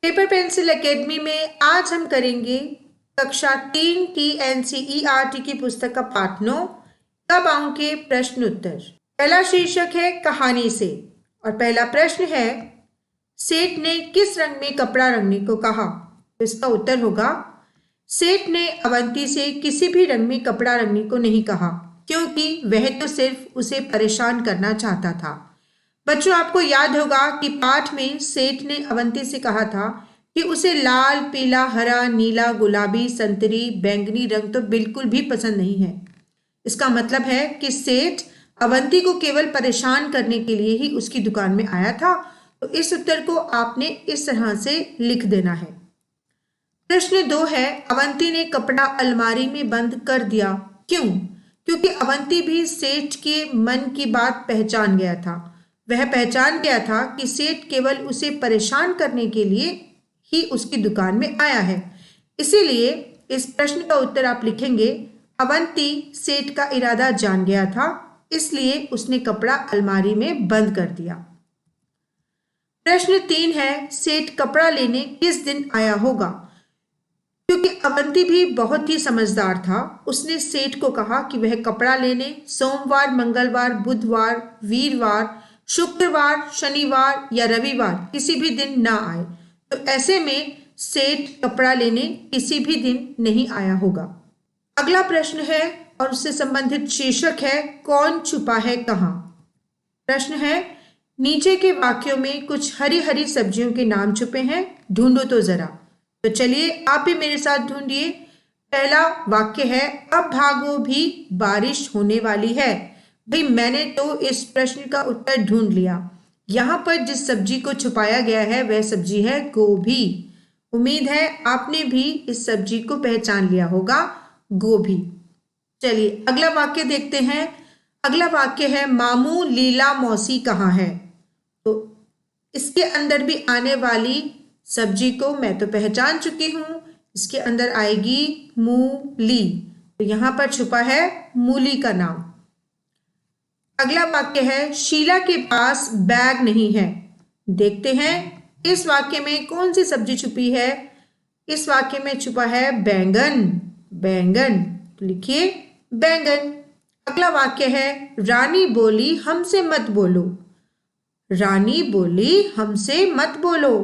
Paper pencil academy में आज हम करेंगे कक्षा 3 की एनसीईआरटी की पुस्तक का पाठ 9 कब आऊं के प्रश्न उत्तर। पहला शीर्षक है कहानी से और पहला प्रश्न है सेठ ने किस रंग में कपड़ा रंगने को कहा। तो इसका उत्तर होगा सेठ ने अवंती से किसी भी रंग में कपड़ा रंगने को नहीं कहा क्योंकि वह तो सिर्फ उसे परेशान करना चाहता था। बच्चों, आपको याद होगा कि पाठ में सेठ ने अवंती से कहा था कि उसे लाल, पीला, हरा, नीला, गुलाबी, संतरी, बैंगनी रंग तो बिल्कुल भी पसंद नहीं है। इसका मतलब है कि सेठ अवंती को केवल परेशान करने के लिए ही उसकी दुकान में आया था। तो इस उत्तर को आपने इस तरह से लिख देना है। प्रश्न 2 है अवंती ने कपड़ा अलमारी में बंद कर दिया, क्यों? क्योंकि अवंती भी सेठ के मन की बात पहचान गया था। वह पहचान गया था कि सेठ केवल उसे परेशान करने के लिए ही उसकी दुकान में आया है। इसीलिए इस प्रश्न का उत्तर आप लिखेंगे अवंती सेठ का इरादा जान गया था, इसलिए उसने कपड़ा अलमारी में बंद कर दिया। प्रश्न 3 है सेठ कपड़ा लेने किस दिन आया होगा? क्योंकि अवंती भी बहुत ही समझदार था, उसने सेठ को कहा कि वह कपड़ा लेने सोमवार, मंगलवार, बुधवार, वीरवार, शुक्रवार, शनिवार या रविवार किसी भी दिन ना आए। तो ऐसे में सेठ कपड़ा लेने किसी भी दिन नहीं आया होगा। अगला प्रश्न है और उससे संबंधित शीर्षक है कौन छुपा है कहाँ। प्रश्न है नीचे के वाक्यों में कुछ हरी हरी सब्जियों के नाम छुपे हैं, ढूंढो तो जरा। तो चलिए आप भी मेरे साथ ढूंढिए। पहला वाक्य है अब भागो भी बारिश होने वाली है। भाई, मैंने तो इस प्रश्न का उत्तर ढूंढ लिया। यहाँ पर जिस सब्जी को छुपाया गया है वह सब्जी है गोभी। उम्मीद है आपने भी इस सब्जी को पहचान लिया होगा, गोभी। चलिए अगला वाक्य देखते हैं। अगला वाक्य है मामू लीला मौसी कहाँ है। तो इसके अंदर भी आने वाली सब्जी को मैं तो पहचान चुकी हूँ। इसके अंदर आएगी मूली, तो यहाँ पर छुपा है मूली का नाम। अगला वाक्य है शीला के पास बैग नहीं है। देखते हैं इस वाक्य में कौन सी सब्जी छुपी है। इस वाक्य में छुपा है बैंगन। बैंगन, तो लिखिए बैंगन। अगला वाक्य है रानी बोली हमसे मत बोलो। रानी बोली हमसे मत बोलो।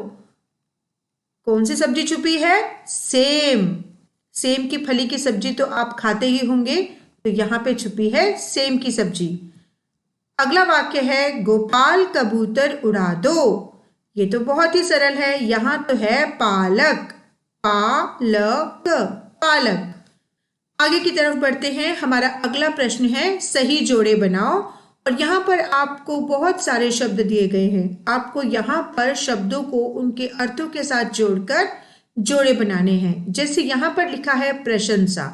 कौन सी सब्जी छुपी है? सेम। सेम की फली की सब्जी तो आप खाते ही होंगे, तो यहाँ पे छुपी है सेम की सब्जी। अगला वाक्य है गोपाल कबूतर उड़ा दो। ये तो बहुत ही सरल है, यहाँ तो है पालक। पालक, पालक। आगे की तरफ बढ़ते हैं। हमारा अगला प्रश्न है सही जोड़े बनाओ और यहाँ पर आपको बहुत सारे शब्द दिए गए हैं। आपको यहाँ पर शब्दों को उनके अर्थों के साथ जोड़कर जोड़े बनाने हैं। जैसे यहाँ पर लिखा है प्रशंसा।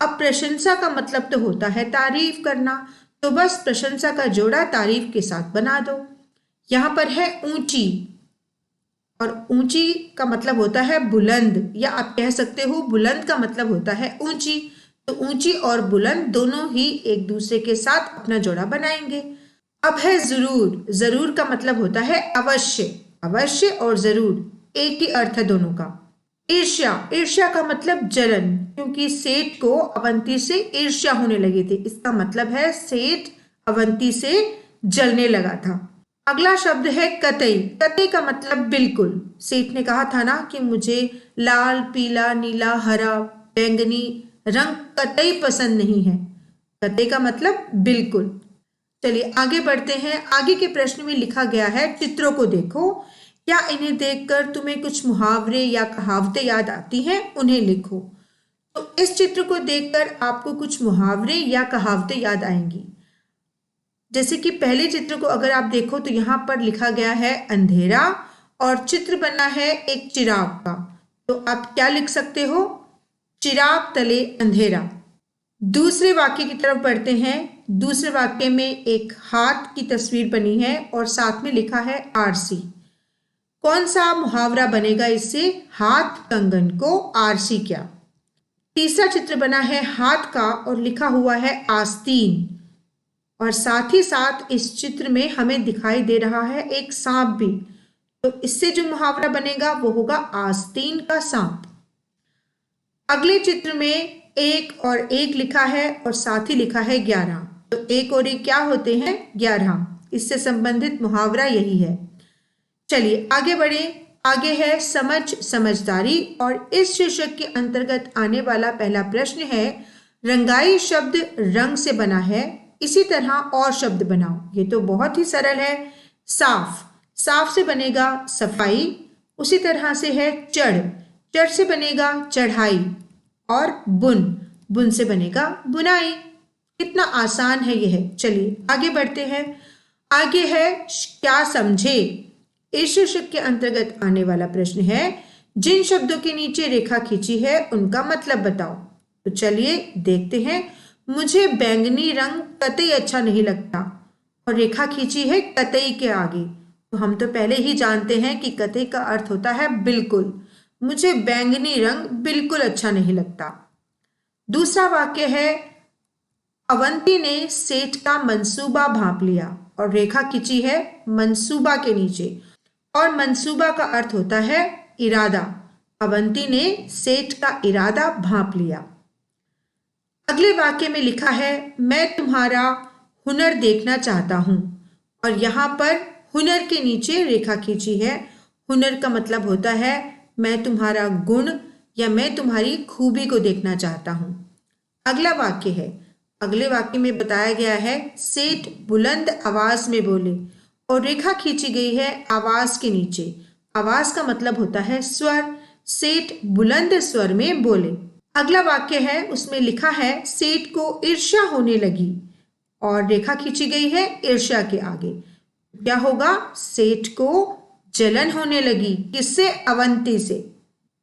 अब प्रशंसा का मतलब तो होता है तारीफ करना, तो बस प्रशंसा का जोड़ा तारीफ के साथ बना दो। यहाँ पर है ऊंची, और ऊंची का मतलब होता है बुलंद, या आप कह सकते हो बुलंद का मतलब होता है ऊंची। तो ऊंची और बुलंद दोनों ही एक दूसरे के साथ अपना जोड़ा बनाएंगे। अब है जरूर। जरूर का मतलब होता है अवश्य। अवश्य और जरूर एक ही अर्थ है दोनों का। ईर्ष्या। ईर्ष्या का मतलब जलन, क्योंकि सेठ को अवंती से ईर्ष्या होने लगी थी। इसका मतलब है सेठ अवंती से जलने लगा था। अगला शब्द है कतई। कतई का मतलब बिल्कुल। सेठ ने कहा था ना कि मुझे लाल, पीला, नीला, हरा, बैंगनी रंग कतई पसंद नहीं है। कतई का मतलब बिल्कुल। चलिए आगे बढ़ते हैं। आगे के प्रश्न में लिखा गया है चित्रों को देखो, क्या इन्हें देखकर तुम्हें कुछ मुहावरे या कहावतें याद आती हैं, उन्हें लिखो। तो इस चित्र को देखकर आपको कुछ मुहावरे या कहावतें याद आएंगी। जैसे कि पहले चित्र को अगर आप देखो तो यहाँ पर लिखा गया है अंधेरा और चित्र बना है एक चिराग का। तो आप क्या लिख सकते हो? चिराग तले अंधेरा। दूसरे वाक्य की तरफ बढ़ते हैं। दूसरे वाक्य में एक हाथ की तस्वीर बनी है और साथ में लिखा है आरसी। कौन सा मुहावरा बनेगा इससे? हाथ कंगन को आरसी क्या। तीसरा चित्र बना है हाथ का और लिखा हुआ है आस्तीन, और साथ ही साथ इस चित्र में हमें दिखाई दे रहा है एक सांप भी। तो इससे जो मुहावरा बनेगा वो होगा आस्तीन का सांप। अगले चित्र में 1 और 1 लिखा है और साथ ही लिखा है 11। तो 1 और 1 क्या होते हैं? 11। इससे संबंधित मुहावरा यही है। चलिए आगे बढ़े। आगे है समझ समझदारी और इस शीर्षक के अंतर्गत आने वाला पहला प्रश्न है, रंगाई शब्द रंग से बना है, इसी तरह और शब्द बनाओ। ये तो बहुत ही सरल है। साफ, साफ से बनेगा सफाई। उसी तरह से है चढ़, चढ़ से बनेगा चढ़ाई। और बुन, बुन से बनेगा बुनाई। कितना आसान है यह। चलिए आगे बढ़ते हैं। आगे है क्या समझे। इस शीर्षक के अंतर्गत आने वाला प्रश्न है, जिन शब्दों के नीचे रेखा खींची है उनका मतलब बताओ। तो चलिए देखते हैं। मुझे बैंगनी रंग कतई अच्छा नहीं लगता और रेखा खींची है कतई के आगे। तो हम तो पहले ही जानते हैं कि कतई का अर्थ होता है बिल्कुल। मुझे बैंगनी रंग बिल्कुल अच्छा नहीं लगता। दूसरा वाक्य है, अवंती ने सेठ का मंसूबा भांप लिया और रेखा खींची है मंसूबा के नीचे और मंसूबा का अर्थ होता है इरादा। अवंती ने सेठ का इरादा भांप लिया। अगले वाक्य में लिखा है, मैं तुम्हारा हुनर देखना चाहता हूं और यहां पर हुनर के नीचे रेखा खींची है। हुनर का मतलब होता है मैं तुम्हारा गुण या मैं तुम्हारी खूबी को देखना चाहता हूं। अगला वाक्य है, अगले वाक्य में बताया गया है, सेठ बुलंद आवाज में बोले और रेखा खींची गई है आवाज के नीचे। आवाज का मतलब होता है स्वर। सेठ बुलंद स्वर में बोले। अगला वाक्य है, उसमें लिखा है सेठ को ईर्ष्या होने लगी और रेखा खींची गई है ईर्ष्या के आगे। क्या होगा? सेठ को जलन होने लगी। किससे? अवंती से।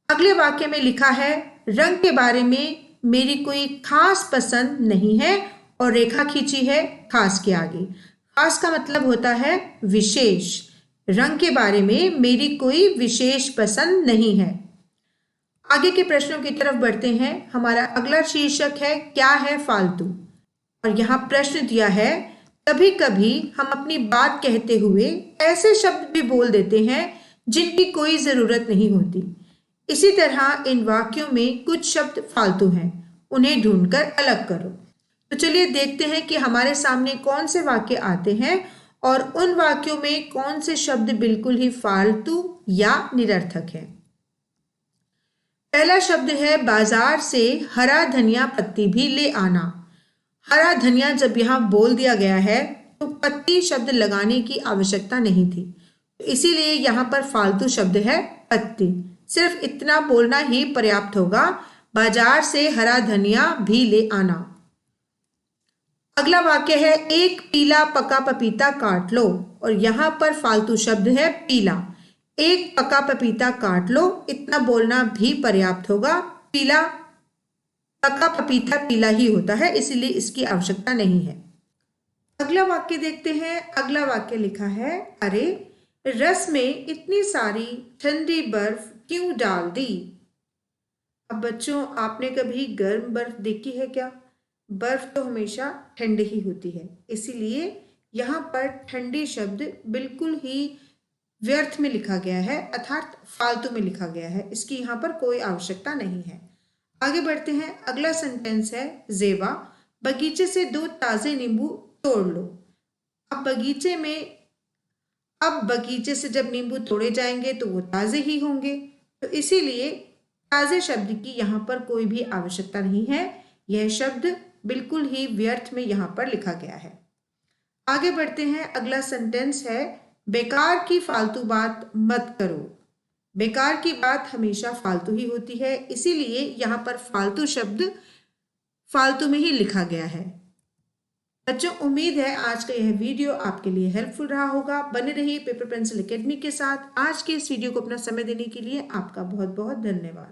अगले वाक्य में लिखा है, रंग के बारे में मेरी कोई खास पसंद नहीं है और रेखा खींची है खास के आगे। खास का मतलब होता है विशेष। रंग के बारे में मेरी कोई विशेष पसंद नहीं है। आगे के प्रश्नों की तरफ बढ़ते हैं। हमारा अगला शीर्षक है क्या है फालतू। और यहाँ प्रश्न दिया है, कभी कभी हम अपनी बात कहते हुए ऐसे शब्द भी बोल देते हैं जिनकी कोई जरूरत नहीं होती। इसी तरह इन वाक्यों में कुछ शब्द फालतू हैं, उन्हें ढूंढकर अलग करो। तो चलिए देखते हैं कि हमारे सामने कौन से वाक्य आते हैं और उन वाक्यों में कौन से शब्द बिल्कुल ही फालतू या निरर्थक है। पहला शब्द है, बाजार से हरा धनिया पत्ती भी ले आना। हरा धनिया जब यहाँ बोल दिया गया है तो पत्ती शब्द लगाने की आवश्यकता नहीं थी, तो इसीलिए यहाँ पर फालतू शब्द है पत्ती। सिर्फ इतना बोलना ही पर्याप्त होगा, बाजार से हरा धनिया भी ले आना। अगला वाक्य है, एक पीला पका पपीता काट लो और यहाँ पर फालतू शब्द है पीला। एक पका पपीता काट लो, इतना बोलना भी पर्याप्त होगा। पीला, पका पपीता पीला ही होता है, इसलिए इसकी आवश्यकता नहीं है। अगला वाक्य देखते हैं। अगला वाक्य लिखा है, अरे रस में इतनी सारी ठंडी बर्फ क्यों डाल दी। अब बच्चों, आपने कभी गर्म बर्फ देखी है क्या? बर्फ तो हमेशा ठंडी ही होती है, इसीलिए यहाँ पर ठंडी शब्द बिल्कुल ही व्यर्थ में लिखा गया है, अर्थात फालतू में लिखा गया है। इसकी यहाँ पर कोई आवश्यकता नहीं है। आगे बढ़ते हैं। अगला सेंटेंस है, जेबा बगीचे से 2 ताजे नींबू तोड़ लो। अब बगीचे से जब नींबू तोड़े जाएंगे तो वो ताजे ही होंगे, तो इसीलिए ताजे शब्द की यहाँ पर कोई भी आवश्यकता नहीं है। यह शब्द बिल्कुल ही व्यर्थ में यहाँ पर लिखा गया है। आगे बढ़ते हैं। अगला सेंटेंस है, बेकार की फालतू बात मत करो। बेकार की बात हमेशा फालतू ही होती है, इसीलिए यहाँ पर फालतू शब्द फालतू में ही लिखा गया है। बच्चों, उम्मीद है आज का यह वीडियो आपके लिए हेल्पफुल रहा होगा। बने रहिए पेपर पेंसिल एकेडमी के साथ। आज के इस वीडियो को अपना समय देने के लिए आपका बहुत बहुत धन्यवाद।